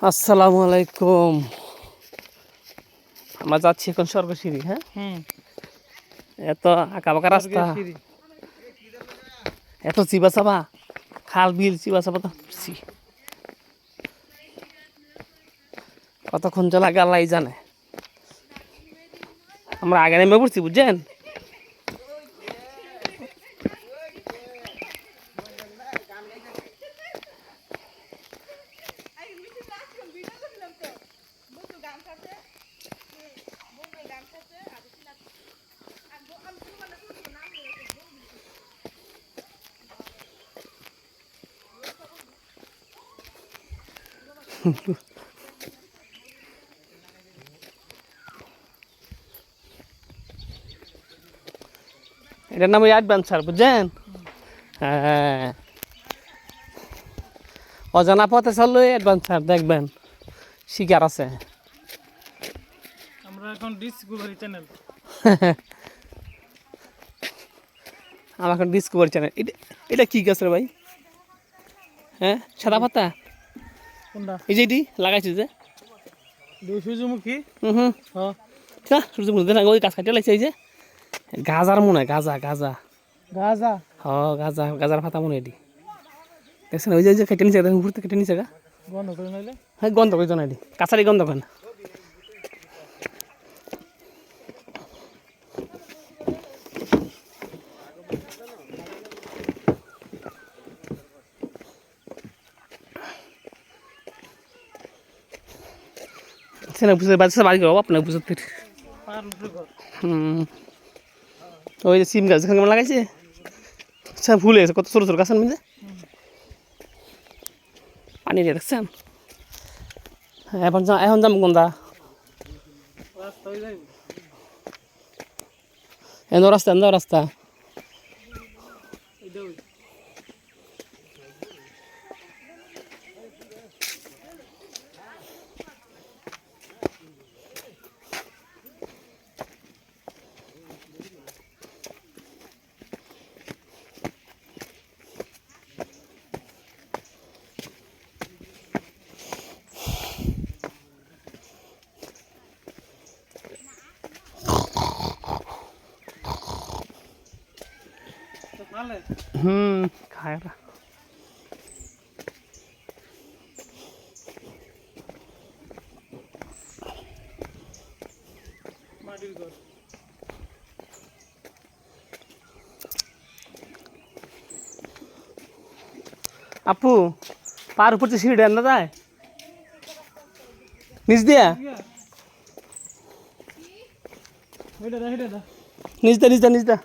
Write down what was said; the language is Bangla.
আসসালামু আলাইকুম। আমরা যাচ্ছি এখন স্বর্গসিঁড়ি। হ্যাঁ, এত আঁকা বাঁকা রাস্তা, এত চিবা চাবা খাল বিল চিবা চাবা তো কতক্ষণ যে লাগে আল্লাহ জানে। আমরা আগে নেমে পড়ছি বুঝছেন। এটার নাম অ্যাডভেঞ্চার বুঝছেন। হ্যাঁ, অজানা পথে চললো অ্যাডভেঞ্চার, দেখবেন শিকার আছে। আমরা এখন ডিসকভারি চ্যানেল। আমার এখন ডিসকভারি চ্যানেল। এটা কি গাছ রে ভাই? হ্যাঁ, সাদা পাতা। কোনটা? এই যে এটি লাগাইছি যে সূর্যমুখী। হুম, হ্যাঁ, সূর্যমুখী না, ওই গাছ কাটিয়ে লাগছে। এই যে গাজার মনে হয়, গাজা গাজা। গাজা। হ, গাজা, গাজার পাতা মনে এটি দেখছেন। ওই যে কেটে নিচে, উপর থেকে কেটে নিচে গা। বন্ধ করে নাইলে হ্যাঁ, গন্ধ করে জানাই দি, কাছারি গন্ধ করে না। বাচ্চা বাড়ি করবো আপনার বুঝতে। ওই যে সিম গাছ যেখানে লাগাইছে সব ফুল হয়েছে, কত ছোটো ছোটো গাছের মধ্যে পানি দিয়ে রাখছেন। এখন এখন যাম কোনটা? এনো রাস্তা, এনো রাস্তা। খায় না। আপু, পার উপর তো সিঁড়ি না যায় নিচ দিয়া, নিচ দা, নিচ দা, নিচ দা।